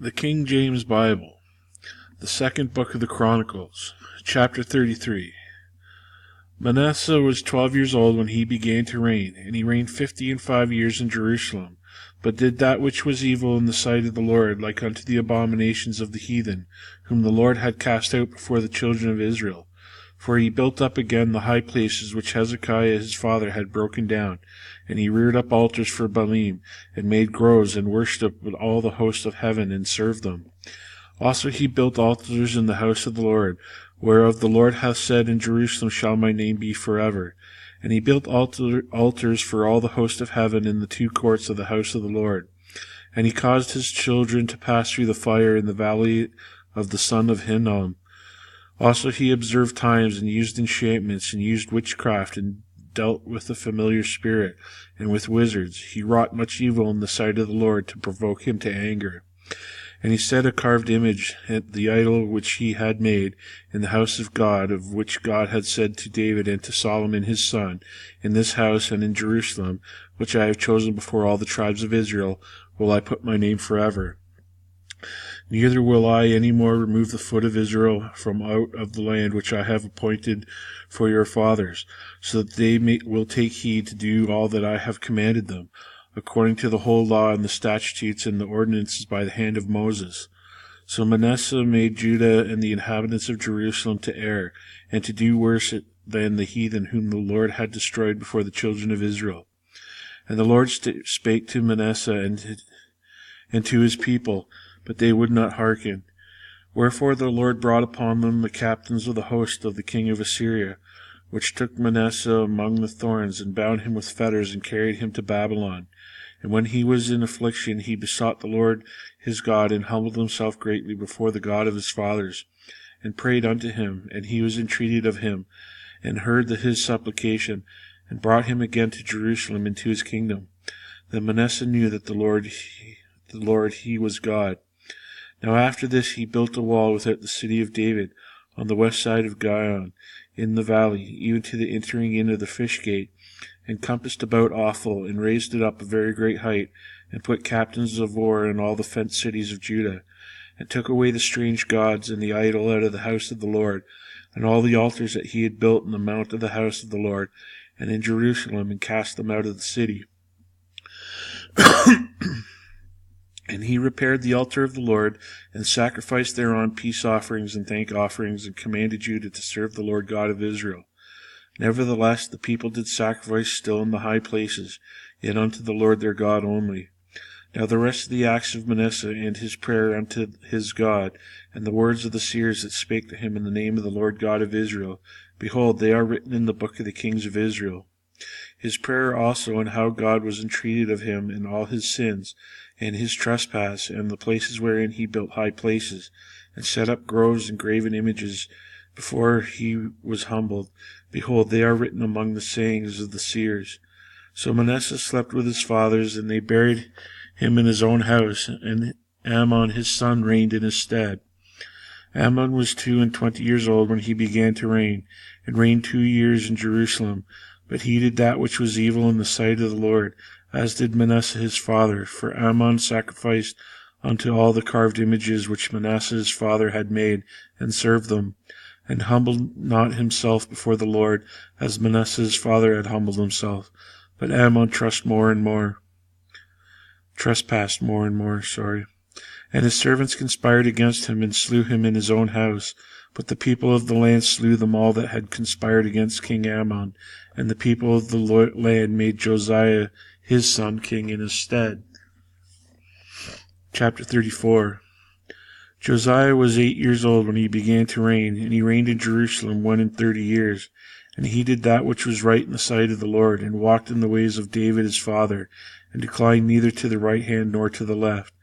The King James Bible, the second book of the Chronicles, chapter 33. Manasseh was 12 years old when he began to reign, and he reigned 55 years in Jerusalem, but did that which was evil in the sight of the Lord, like unto the abominations of the heathen, whom the Lord had cast out before the children of Israel. For he built up again the high places which Hezekiah his father had broken down, and he reared up altars for Baalim, and made groves, and worshipped with all the host of heaven, and served them. Also he built altars in the house of the Lord, whereof the Lord hath said, In Jerusalem shall my name be forever. And he built altars for all the host of heaven in the two courts of the house of the Lord. And he caused his children to pass through the fire in the valley of the son of Hinnom. Also he observed times, and used enchantments, and used witchcraft, and dealt with the familiar spirit, and with wizards. He wrought much evil in the sight of the Lord, to provoke him to anger. And he set a carved image at the idol which he had made in the house of God, of which God had said to David and to Solomon his son, In this house and in Jerusalem, which I have chosen before all the tribes of Israel, will I put my name forever. Neither will I any more remove the foot of Israel from out of the land which I have appointed for your fathers, so that they will take heed to do all that I have commanded them, according to the whole law and the statutes and the ordinances by the hand of Moses. So Manasseh made Judah and the inhabitants of Jerusalem to err, and to do worse than the heathen whom the Lord had destroyed before the children of Israel. And the Lord spake to Manasseh and to his people, but they would not hearken. Wherefore the Lord brought upon them the captains of the host of the king of Assyria, which took Manasseh among the thorns, and bound him with fetters, and carried him to Babylon. And when he was in affliction, he besought the Lord his God, and humbled himself greatly before the God of his fathers, and prayed unto him, and he was entreated of him, and heard his supplication, and brought him again to Jerusalem into his kingdom. Then Manasseh knew that the Lord he was God. Now after this he built a wall without the city of David, on the west side of Gihon, in the valley, even to the entering in of the fish gate, and compassed about Ophel, and raised it up a very great height, and put captains of war in all the fenced cities of Judah, and took away the strange gods and the idol out of the house of the Lord, and all the altars that he had built in the mount of the house of the Lord, and in Jerusalem, and cast them out of the city. And he repaired the altar of the Lord, and sacrificed thereon peace offerings and thank offerings, and commanded Judah to serve the Lord God of Israel. Nevertheless the people did sacrifice still in the high places, yet unto the Lord their God only. Now the rest of the acts of Manasseh, and his prayer unto his God, and the words of the seers that spake to him in the name of the Lord God of Israel, behold, they are written in the book of the kings of Israel. His prayer also, and how God was entreated of him in all his sins, and his trespass, and the places wherein he built high places, and set up groves and graven images before he was humbled. Behold, they are written among the sayings of the seers. So Manasseh slept with his fathers, and they buried him in his own house, and Amon his son reigned in his stead. Amon was 22 years old when he began to reign, and reigned 2 years in Jerusalem. But he did that which was evil in the sight of the Lord, as did Manasseh his father. For Amon sacrificed unto all the carved images which Manasseh his father had made, and served them, and humbled not himself before the Lord, as Manasseh his father had humbled himself. But Amon trespassed more and more. And his servants conspired against him, and slew him in his own house. But the people of the land slew them all that had conspired against King Amon, and the people of the land made Josiah his son king in his stead. Chapter 34. Josiah was 8 years old when he began to reign, and he reigned in Jerusalem 31 years. And he did that which was right in the sight of the Lord, and walked in the ways of David his father, and declined neither to the right hand nor to the left.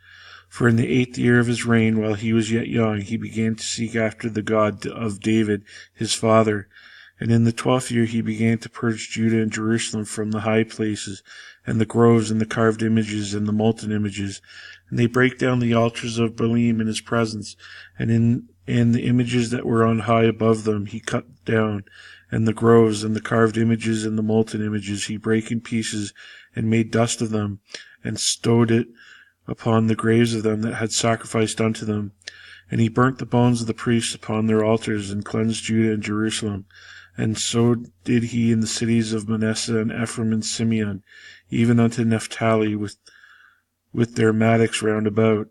For in the 8th year of his reign, while he was yet young, he began to seek after the God of David his father. And in the 12th year he began to purge Judah and Jerusalem from the high places, and the groves, and the carved images, and the molten images. And they brake down the altars of Baalim in his presence, and the images that were on high above them he cut down, and the groves, and the carved images, and the molten images he brake in pieces, and made dust of them, and stowed it upon the graves of them that had sacrificed unto them. And he burnt the bones of the priests upon their altars, and cleansed Judah and Jerusalem. And so did he in the cities of Manasseh and Ephraim and Simeon, even unto Naphtali, with their mattocks round about.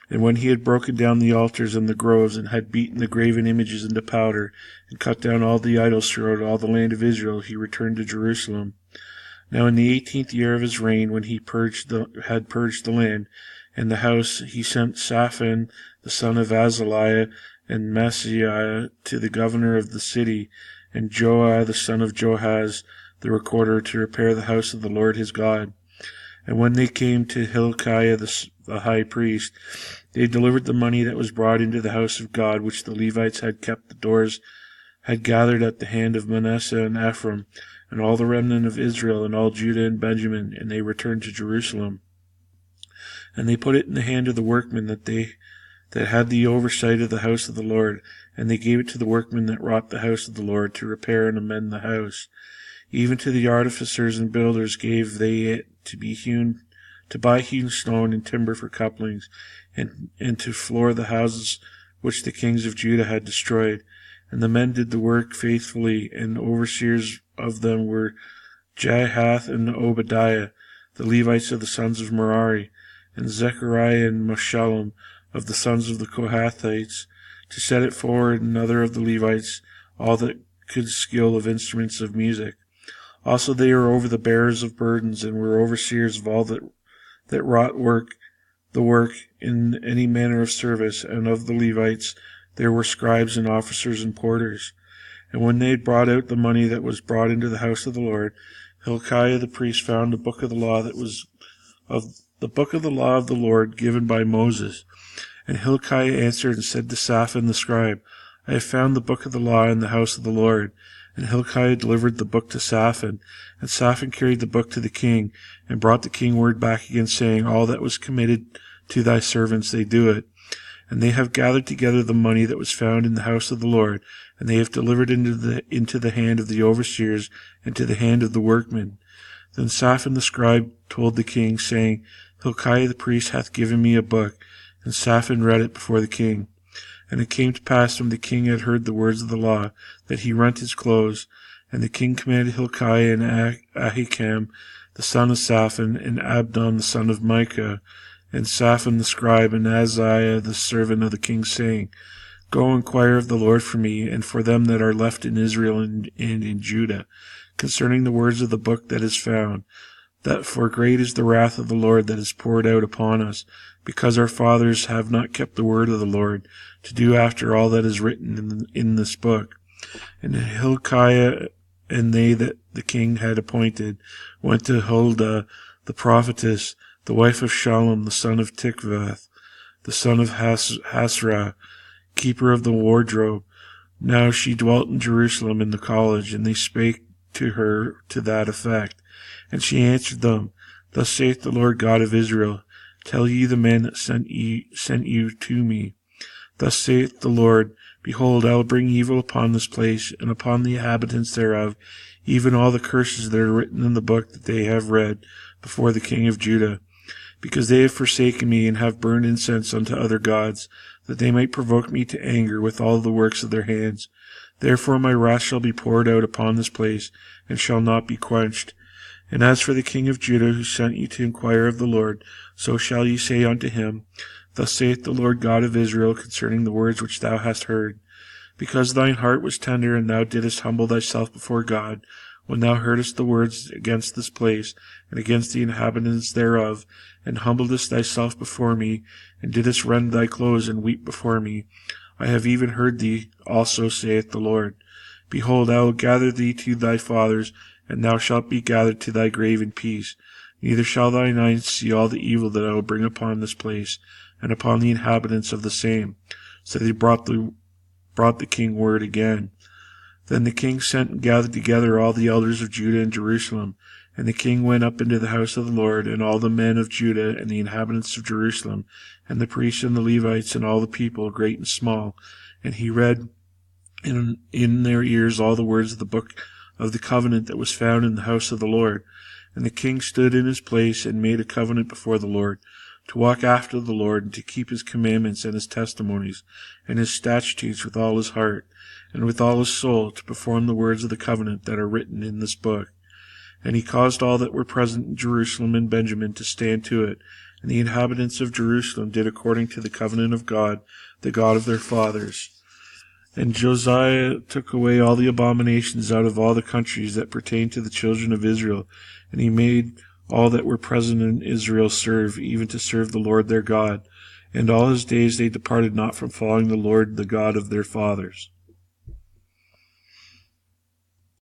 And when he had broken down the altars and the groves, and had beaten the graven images into powder, and cut down all the idols throughout all the land of Israel, he returned to Jerusalem. Now in the 18th year of his reign, when he had purged the land and the house, he sent Shaphan the son of Azaliah and Maaseiah to the governor of the city, and Joah the son of Joahaz the recorder, to repair the house of the Lord his God. And when they came to Hilkiah the high priest, they delivered the money that was brought into the house of God, which the Levites had kept the doors, had gathered at the hand of Manasseh and Ephraim, and all the remnant of Israel, and all Judah and Benjamin, and they returned to Jerusalem. And they put it in the hand of the workmen that had the oversight of the house of the Lord, and they gave it to the workmen that wrought the house of the Lord, to repair and amend the house. Even to the artificers and builders gave they it to buy hewn stone and timber for couplings, and to floor the houses which the kings of Judah had destroyed. And the men did the work faithfully, and overseers of them were Jahath and Obadiah, the Levites of the sons of Merari, and Zechariah and Meshullam of the sons of the Kohathites, to set it forward, and other of the Levites, all that could skill of instruments of music. Also they were over the bearers of burdens, and were overseers of all that wrought the work in any manner of service, and of the Levites there were scribes and officers and porters. And when they had brought out the money that was brought into the house of the Lord, Hilkiah the priest found the book of the law that was of the book of the law of the Lord given by Moses. And Hilkiah answered and said to Shaphan the scribe, I have found the book of the law in the house of the Lord. And Hilkiah delivered the book to Shaphan. And Shaphan carried the book to the king, and brought the king word back again, saying, All that was committed to thy servants, they do it. And they have gathered together the money that was found in the house of the Lord, and they have delivered into the hand of the overseers, and to the hand of the workmen. Then Shaphan the scribe told the king, saying, Hilkiah the priest hath given me a book. And Shaphan read it before the king. And it came to pass, when the king had heard the words of the law, that he rent his clothes. And the king commanded Hilkiah and Ahikam the son of Shaphan, and Abdon the son of Micah, and Shaphan the scribe, and Azariah the servant of the king, saying, Go inquire of the Lord for me, and for them that are left in Israel and in Judah, concerning the words of the book that is found, that for great is the wrath of the Lord that is poured out upon us, because our fathers have not kept the word of the Lord, to do after all that is written in this book. And Hilkiah and they that the king had appointed went to Huldah the prophetess, the wife of Shallum the son of Tikvath, the son of Hasrah, keeper of the wardrobe. Now she dwelt in Jerusalem in the college, and they spake to her to that effect. And she answered them, Thus saith the Lord God of Israel, Tell ye the man that sent you to me. Thus saith the Lord, Behold, I will bring evil upon this place, and upon the inhabitants thereof, even all the curses that are written in the book that they have read before the king of Judah, because they have forsaken me, and have burned incense unto other gods, that they might provoke me to anger with all the works of their hands. Therefore my wrath shall be poured out upon this place, and shall not be quenched. And as for the king of Judah, who sent you to inquire of the Lord, so shall ye say unto him, Thus saith the Lord God of Israel concerning the words which thou hast heard. Because thine heart was tender, and thou didst humble thyself before God, when thou heardest the words against this place, and against the inhabitants thereof, and humbledest thyself before me, and didst rend thy clothes, and weep before me, I have even heard thee also, saith the Lord. Behold, I will gather thee to thy fathers, and thou shalt be gathered to thy grave in peace. Neither shall thine eyes see all the evil that I will bring upon this place, and upon the inhabitants of the same. So they brought the king word again. Then the king sent and gathered together all the elders of Judah and Jerusalem. And the king went up into the house of the Lord, and all the men of Judah, and the inhabitants of Jerusalem, and the priests and the Levites, and all the people, great and small. And he read in their ears all the words of the book of the covenant that was found in the house of the Lord. And the king stood in his place, and made a covenant before the Lord, to walk after the Lord, and to keep his commandments and his testimonies and his statutes with all his heart and with all his soul, to perform the words of the covenant that are written in this book. And he caused all that were present in Jerusalem and Benjamin to stand to it. And the inhabitants of Jerusalem did according to the covenant of God, the God of their fathers. And Josiah took away all the abominations out of all the countries that pertained to the children of Israel, and he made all that were present in Israel serve, even to serve the Lord their God. And all his days they departed not from following the Lord, the God of their fathers.